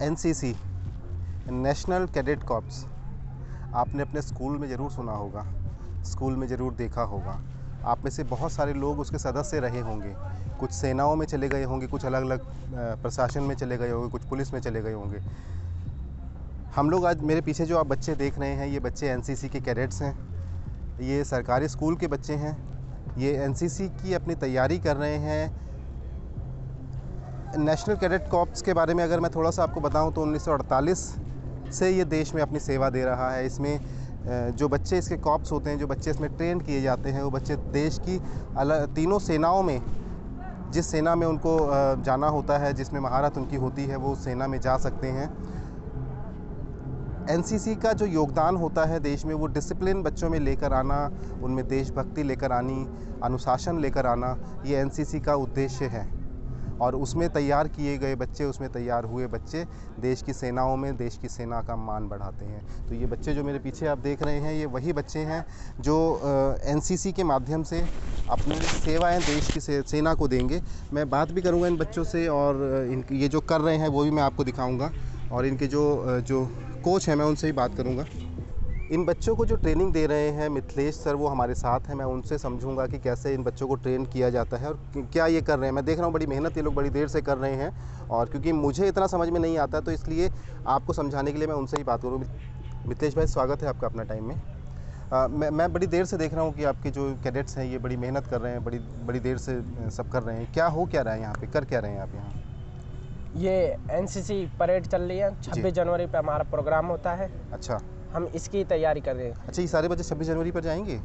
NCC, national cadet corps, आपने अपने school में ज़रूर सुना होगा, स्कूल में ज़रूर देखा होगा। आप में से बहुत सारे लोग उसके सदस्य रहे होंगे, कुछ सेनाओं में चले गए होंगे, कुछ अलग अलग प्रशासन में चले गए होंगे, कुछ पुलिस में चले गए होंगे। हम लोग आज, मेरे पीछे जो आप बच्चे देख रहे हैं, ये बच्चे एनसीसी के कैडेट्स हैं। ये सरकारी स्कूल के बच्चे हैं। ये एनसीसी की अपनी तैयारी कर रहे हैं। नेशनल कैडेट कॉर्प्स के बारे में अगर मैं थोड़ा सा आपको बताऊं तो 1948 से ये देश में अपनी सेवा दे रहा है। इसमें जो बच्चे इसके कॉर्प्स होते हैं, जो बच्चे इसमें ट्रेन किए जाते हैं, वो बच्चे देश की तीनों सेनाओं में, जिस सेना में उनको जाना होता है, जिसमें महारत उनकी होती है, वो सेना में जा सकते हैं। एनसीसी का जो योगदान होता है देश में, वो डिसिप्लिन बच्चों में लेकर आना, उनमें देशभक्ति लेकर आनी, अनुशासन लेकर आना, ये एनसीसी का उद्देश्य है। और उसमें तैयार किए गए बच्चे, उसमें तैयार हुए बच्चे देश की सेनाओं में, देश की सेना का मान बढ़ाते हैं। तो ये बच्चे जो मेरे पीछे आप देख रहे हैं, ये वही बच्चे हैं जो एनसीसी के माध्यम से अपनी सेवाएं देश की सेना को देंगे। मैं बात भी करूंगा इन बच्चों से, और ये जो कर रहे हैं वो भी मैं आपको दिखाऊंगा, और इनके जो कोच हैं मैं उनसे ही बात करूंगा। इन बच्चों को जो ट्रेनिंग दे रहे हैं मिथिलेश सर, वो हमारे साथ हैं। मैं उनसे समझूंगा कि कैसे इन बच्चों को ट्रेन किया जाता है और क्या ये कर रहे हैं। मैं देख रहा हूँ बड़ी मेहनत ये लोग बड़ी देर से कर रहे हैं, और क्योंकि मुझे इतना समझ में नहीं आता, तो इसलिए आपको समझाने के लिए मैं उनसे ही बात करूँ। मिथिलेश भाई, स्वागत है आपका अपना टाइम में। मैं बड़ी देर से देख रहा हूँ कि आपके जो कैडेट्स हैं ये बड़ी मेहनत कर रहे हैं, बड़ी देर से सब कर रहे हैं। क्या हो क्या रहा है यहाँ पे, कर क्या रहे हैं आप यहाँ? ये एनसीसी परेड चल रही है। 26 जनवरी पे हमारा प्रोग्राम होता है। अच्छा, हम इसकी तैयारी कर रहे हैं। अच्छा, ये सारे बच्चे 26 जनवरी पर जाएंगे?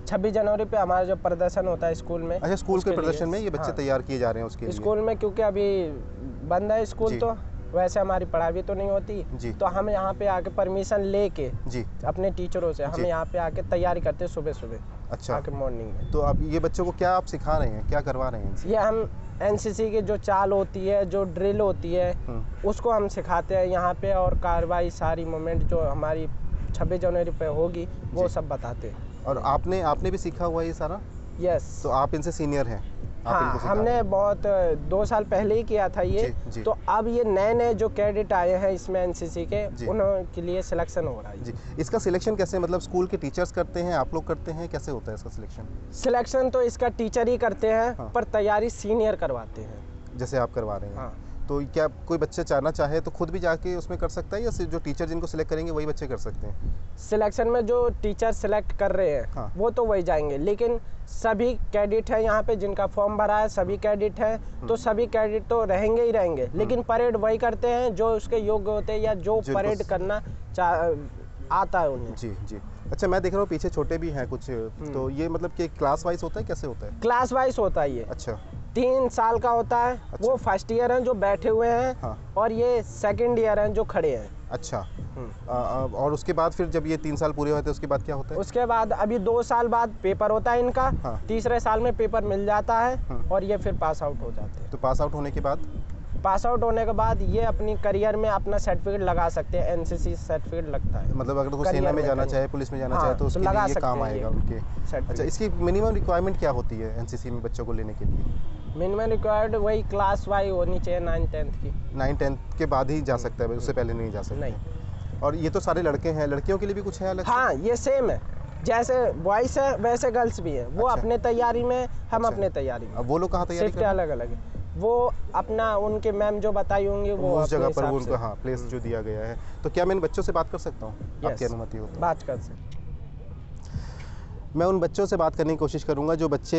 26 जनवरी पे हमारा जो प्रदर्शन होता है स्कूल में। अच्छा, स्कूल के प्रदर्शन में ये बच्चे हाँ, तैयार किए जा रहे हैं उसके लिए? स्कूल में, क्योंकि अभी बंद है स्कूल, तो वैसे हमारी पढ़ाई भी तो नहीं होती, तो हम यहाँ पे आके परमिशन लेके अपने टीचरों से हम यहाँ पे आके तैयारी करते हैं सुबह सुबह। अच्छा, आके मॉर्निंग में। तो अब ये बच्चों को क्या आप सिखा रहे हैं, क्या करवा रहे हैं? ये हम एनसीसी की जो चाल होती है, जो ड्रिल होती है, उसको हम सिखाते हैं यहाँ पे, और कार्रवाई सारी मूवमेंट जो हमारी 26 जनवरी पे होगी वो सब बताते हैं। और आपने भी सीखा हुआ है ये सारा? यस। तो आप इनसे सीनियर हैं? हाँ, हमने बहुत 2 साल पहले ही किया था ये। तो अब ये नए जो कैडेट आए हैं इसमें एनसीसी के, उनके लिए सिलेक्शन हो रहा है। जी, इसका सिलेक्शन कैसे, मतलब स्कूल के टीचर्स करते हैं, आप लोग करते हैं, कैसे होता है इसका सिलेक्शन? सिलेक्शन तो इसका टीचर ही करते हैं, पर तैयारी सीनियर करवाते हैं, जैसे आप करवा रहे हैं। हाँ। तो क्या कोई बच्चे चाहना चाहे तो खुद भी जाके उसमें कर सकता है, या सिर्फ जो टीचर जिनको सिलेक्ट करेंगे वही बच्चे कर सकते हैं? सिलेक्शन में जो टीचर सिलेक्ट कर रहे हैं वो तो वही जाएंगे, लेकिन सभी कैडेट हैं यहाँ पे जिनका फॉर्म भरा है, सभी कैडेट हैं, तो सभी कैडेट तो रहेंगे ही रहेंगे, लेकिन परेड वही करते हैं जो उसके योग्य होते हैं या जो परेड करना आता है उन्हें। जी जी। अच्छा, मैं देख रहा हूँ पीछे छोटे भी हैं कुछ, तो ये मतलब कि क्लास वाइज होता है, कैसे होता है? क्लास वाइज होता है ये। अच्छा। 3 साल का होता है। अच्छा। वो फर्स्ट ईयर हैं जो बैठे हुए हैं। हाँ। और ये सेकंड ईयर हैं जो खड़े हैं। अच्छा। और उसके बाद फिर जब ये 3 साल पूरे होते हैं उसके बाद क्या होता है? उसके बाद अभी 2 साल बाद पेपर होता है इनका। हाँ। तीसरे साल में पेपर मिल जाता है। हाँ। और ये फिर पास आउट हो जाते हैं। तो पास आउट होने के बाद ये अपनी करियर में अपना सर्टिफिकेट लगा सकते हैं। एनसीसी सर्टिफिकेट लगता है, मतलब अगर वो सेना में जाना चाहे, पुलिस में जाना चाहे, तो उसके लिए ये काम आएगा उनके। अच्छा, इसकी मिनिमम रिक्वायरमेंट क्या होती है एनसीसी में बच्चों को लेने के लिए? मिनिमम रिक्वायर्ड वही क्लास वाइज होनी चाहिए, 9-10 की। 9-10 के बाद ही जा सकता है, उससे पहले नहीं जा सकता? नहीं। और ये तो सारे लड़के हैं, लड़कियों के लिए भी कुछ है अलग? हाँ, ये सेम है, जैसे बॉयज है वैसे गर्ल्स भी है। वो अपने तैयारी में, हम अपने तैयारी में। अब वो लोग कहाँ तैयारी करते हैं? अलग अलग है, वो अपना उनके मैम जो बताई होंगी वो उस जगह पर उनको, हाँ, प्लेस जो दिया गया है। तो क्या मैं इन बच्चों से बात कर सकता हूँ? आपकी अनुमति हो तो बात कर सकते। मैं उन बच्चों से बात करने की कोशिश करूंगा जो बच्चे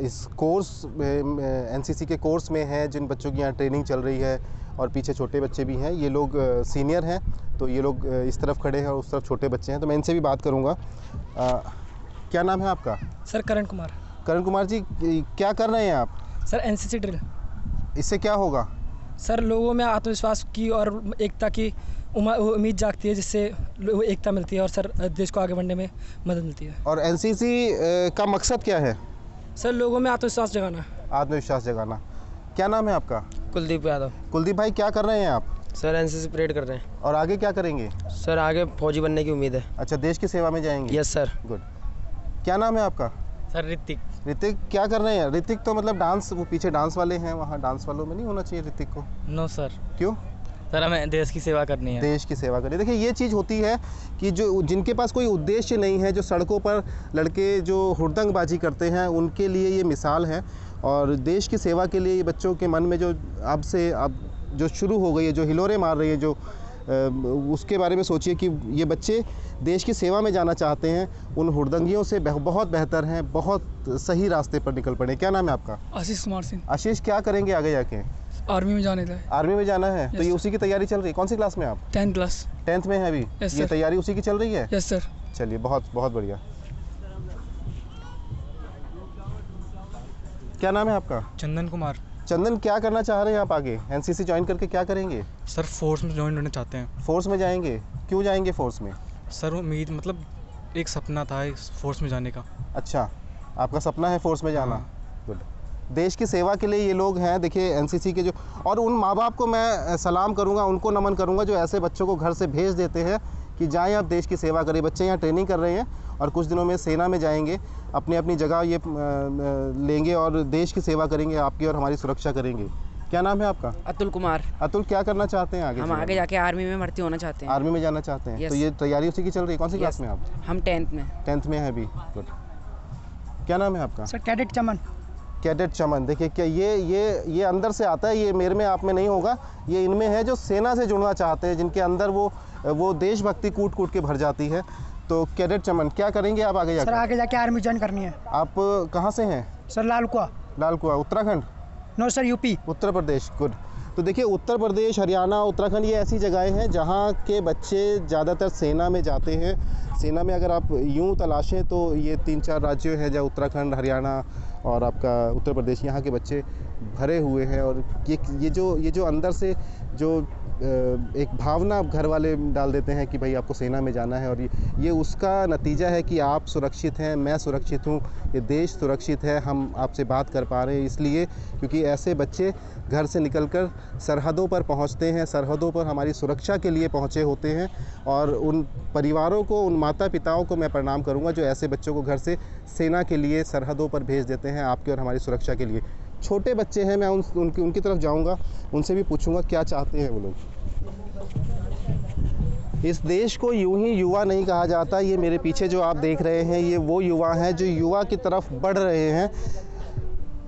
इस कोर्स एनसीसी के कोर्स में हैं, जिन बच्चों की यहाँ ट्रेनिंग चल रही है, और पीछे छोटे बच्चे भी हैं। ये लोग सीनियर हैं, तो ये लोग इस तरफ खड़े हैं और उस तरफ छोटे बच्चे हैं, तो मैं इनसे भी बात करूंगा। क्या नाम है आपका? सर करण कुमार। करण कुमार जी, क्या कर रहे हैं आप? Sir NCC drill. इससे क्या होगा? सर लोगों में आत्मविश्वास की और एकता की उम्मीद जागती है, जिससे एकता मिलती है और सर देश को आगे बढ़ने में मदद मिलती है। और एनसीसी का मकसद क्या है? सर लोगों में आत्मविश्वास जगाना। आत्मविश्वास जगाना। क्या नाम है आपका? कुलदीप यादव। कुलदीप भाई, क्या कर रहे हैं आप? सर एनसीसी परेड कर रहे हैं। और आगे क्या करेंगे? सर आगे फौजी बनने की उम्मीद है। अच्छा, देश की सेवा में जाएंगे? Yes sir. गुड। क्या नाम है आपका? सर ऋतिक। ऋतिक, क्या कर रहे हैं? ऋतिक तो मतलब डांस, वो पीछे डांस वाले हैं, वहाँ डांस वालों में नहीं होना चाहिए ऋतिक को? No sir. क्यों? सर हमें देश की सेवा करनी है। देश की सेवा करनी। देखिए ये चीज़ होती है कि जो जिनके पास कोई उद्देश्य नहीं है, जो सड़कों पर लड़के जो हुड़दंगबाजी करते हैं, उनके लिए ये मिसाल है। और देश की सेवा के लिए ये बच्चों के मन में जो अब जो शुरू हो गई है, जो हिलोरे मार रही है, जो उसके बारे में सोचिए कि ये बच्चे देश की सेवा में जाना चाहते हैं, उन हुड़दंगियों से बहुत बेहतर हैं, बहुत सही रास्ते पर निकल पड़े। क्या नाम है आपका? आशीष कुमार सिंह। आशीष, क्या करेंगे आगे जाके? आर्मी में जाने का। आर्मी में जाना है? तो ये उसी की तैयारी चल रही है। कौन सी क्लास में आप? 10th class. 10th में है अभी? ये तैयारी उसी की चल रही है? Yes sir. चलिए, बहुत बहुत बढ़िया। क्या नाम है आपका? चंदन कुमार। चंदन, क्या करना चाह रहे हैं आप आगे? एनसीसी ज्वाइन करके क्या करेंगे? सर फोर्स में ज्वाइन होना चाहते हैं। फोर्स में जाएंगे? क्यों जाएंगे फोर्स में? सर उम्मीद, मतलब एक सपना था इस फोर्स में जाने का। अच्छा, आपका सपना है फोर्स में जाना? गुड। देश की सेवा के लिए ये लोग हैं। देखिए एनसीसी के जो, और उन माँ बाप को मैं सलाम करूँगा, उनको नमन करूँगा जो ऐसे बच्चों को घर से भेज देते हैं कि जाएं आप देश की सेवा करें। बच्चे यहाँ ट्रेनिंग कर रहे हैं और कुछ दिनों में सेना में जाएंगे, अपनी अपनी जगह ये लेंगे और देश की सेवा करेंगे, आपकी और हमारी सुरक्षा करेंगे। क्या नाम है आपका? अतुल कुमार। अतुल, क्या करना चाहते हैं आगे? हम आगे जाके आर्मी में भर्ती होना चाहते हैं। आर्मी में जाना चाहते हैं? Yes. तो ये तैयारी उसी की चल रही है। कौन सी क्लास में आप? हम 10th में। 10th में है अभी। गुड। क्या नाम है आपका? सर कैडेट चमन। कैडेट चमन। देखिए क्या ये अंदर से आता है, ये मेरे में आप में नहीं होगा, ये इनमें है जो सेना से जुड़ना चाहते हैं, जिनके अंदर वो देशभक्ति कूट कूट के भर जाती है। तो कैडेट चमन, क्या करेंगे आप आगे जाकर? सर आगे जाके आर्मी ज्वाइन करनी है। आप कहाँ से हैं? Sir Lalkuan. Lalkuan, Uttarakhand? No sir, UP. Uttar Pradesh. Good. तो देखिए उत्तर प्रदेश, हरियाणा, उत्तराखंड, ये ऐसी जगहें हैं जहाँ के बच्चे ज़्यादातर सेना में जाते हैं। सेना में अगर आप यूँ तलाशें तो ये 3-4 राज्य हैं, जहाँ उत्तराखंड, हरियाणा और आपका उत्तर प्रदेश, यहाँ के बच्चे भरे हुए हैं। और ये जो अंदर से जो एक भावना घर वाले डाल देते हैं कि भाई आपको सेना में जाना है, और ये उसका नतीजा है कि आप सुरक्षित हैं, मैं सुरक्षित हूँ, ये देश सुरक्षित है, हम आपसे बात कर पा रहे हैं इसलिए क्योंकि ऐसे बच्चे घर से निकलकर सरहदों पर पहुँचते हैं, सरहदों पर हमारी सुरक्षा के लिए पहुँचे होते हैं। और उन परिवारों को, उन माता पिताओं को मैं प्रणाम करूँगा जो ऐसे बच्चों को घर से सेना के लिए सरहदों पर भेज देते हैं, आपके और हमारी सुरक्षा के लिए। छोटे बच्चे हैं, मैं उनकी तरफ जाऊंगा, उनसे भी पूछूंगा क्या चाहते हैं वो लोग। इस देश को यूं ही युवा नहीं कहा जाता। ये मेरे पीछे जो आप देख रहे हैं, ये वो युवा हैं जो युवा की तरफ बढ़ रहे हैं।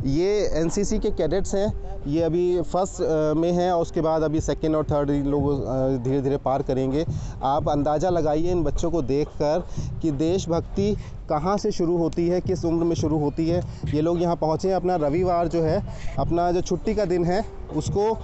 ये एनसीसी के कैडेट्स हैं। ये अभी फर्स्ट में हैं और उसके बाद अभी सेकंड और थर्ड लोग धीरे धीरे पार करेंगे। आप अंदाज़ा लगाइए इन बच्चों को देखकर कि देशभक्ति कहाँ से शुरू होती है, किस उम्र में शुरू होती है। ये लोग यहाँ पहुँचे हैं, अपना रविवार जो है, अपना जो छुट्टी का दिन है, उसको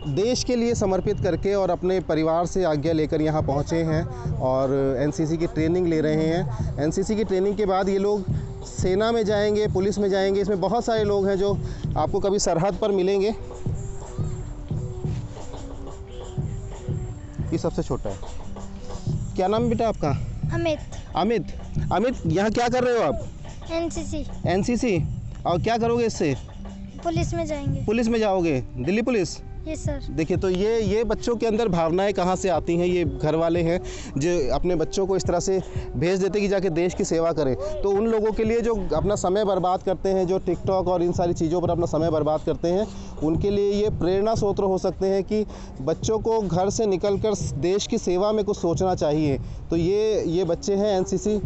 देश के लिए समर्पित करके और अपने परिवार से आज्ञा लेकर यहाँ पहुँचे हैं और एनसीसी की ट्रेनिंग ले रहे हैं। एनसीसी की ट्रेनिंग के बाद ये लोग सेना में जाएंगे, पुलिस में जाएंगे। इसमें बहुत सारे लोग हैं जो आपको कभी सरहद पर मिलेंगे। ये सबसे छोटा है। क्या नाम है बेटा आपका? अमित। अमित, यहाँ क्या कर रहे हो आप? एनसीसी। एनसीसी, और क्या करोगे इससे? पुलिस में जाएंगे। पुलिस में जाओगे? दिल्ली पुलिस? Yes sir. देखिए तो ये बच्चों के अंदर भावनाएं कहाँ से आती हैं। ये घर वाले हैं जो अपने बच्चों को इस तरह से भेज देते कि जाके देश की सेवा करें। तो उन लोगों के लिए जो अपना समय बर्बाद करते हैं, जो टिकटॉक और इन सारी चीज़ों पर अपना समय बर्बाद करते हैं, उनके लिए ये प्रेरणा स्रोत हो सकते हैं कि बच्चों को घर से निकलकर देश की सेवा में कुछ सोचना चाहिए। तो ये बच्चे हैं, एनसीसी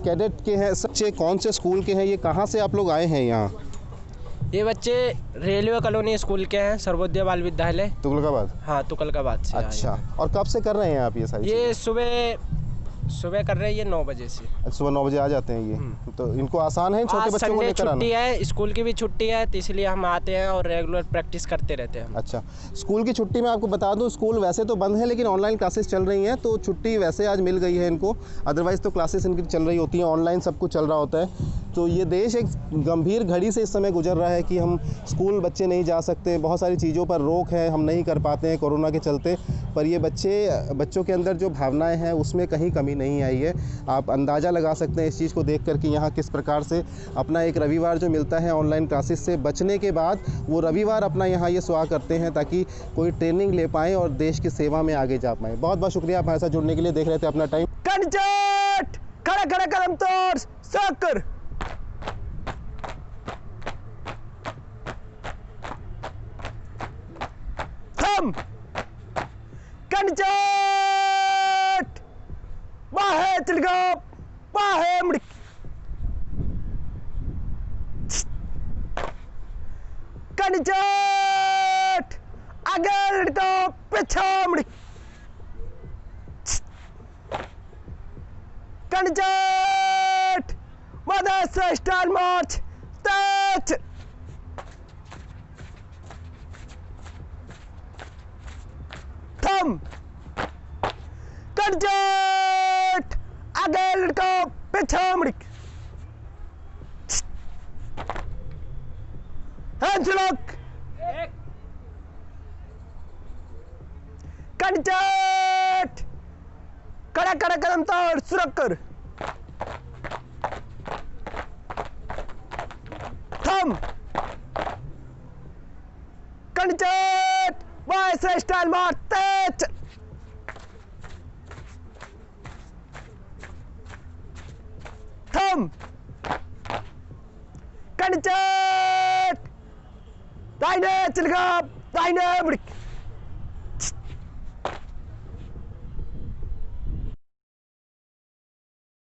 कैडेट के हैं। बच्चे कौन से स्कूल के हैं? ये कहाँ से आप लोग आए हैं यहाँ? ये बच्चे रेलवे कॉलोनी स्कूल के हैं, सर्वोदय बाल विद्यालय, तुगलकाबाद। हाँ, तुगलकाबाद से। अच्छा, और कब से कर रहे हैं आप ये सारी? ये सुबह कर रहे हैं, ये 9 बजे से। सुबह 9 बजे आ जाते हैं ये। तो इनको आसान है छोटे बच्चों को लेकर आना? छुट्टी है, स्कूल की भी छुट्टी है, तो इसलिए हम आते हैं और रेगुलर प्रैक्टिस करते रहते हैं। अच्छा, स्कूल की छुट्टी में आपको बता दूं, स्कूल वैसे तो बंद है लेकिन ऑनलाइन क्लासेस चल रही हैं, तो छुट्टी वैसे आज मिल गई है इनको। अदरवाइज़ तो क्लासेस इनकी चल रही होती हैं, ऑनलाइन सब कुछ चल रहा होता है। तो ये देश एक गंभीर घड़ी से इस समय गुजर रहा है कि हम स्कूल बच्चे नहीं जा सकते, बहुत सारी चीज़ों पर रोक है, हम नहीं कर पाते हैं कोरोना के चलते। पर ये बच्चों के अंदर जो भावनाएं हैं उसमें कहीं कमी नहीं आई है। आप अंदाज़ा लगा सकते हैं इस चीज़ को देख कर कि यहाँ किस प्रकार से अपना एक रविवार जो मिलता है ऑनलाइन क्लासेस से बचने के बाद, वो रविवार अपना यहाँ ये स्वागत करते हैं ताकि कोई ट्रेनिंग ले पाएँ और देश की सेवा में आगे जा पाएँ। बहुत बहुत शुक्रिया हमारे साथ जुड़ने के लिए। देख रहे थे अपना टाइम। खड़ा खड़ा कदम तोड़ सकर। थम कंचट बाहे चिलगा बाहे मुड़क कंचट आगे लड़का पीछे मुड़क कंचट मदर से स्टाइल मार्च तेज थम कंचट आगे लड़का पीछे मुड़क हैंड्स लॉक कंचट कड़ा कड़ा कदम तोड़ सुरख कर थम कंचट बाएं से स्टाइल मार तेज थम कंचट दाहिने चिलगा दाहिने मुड़क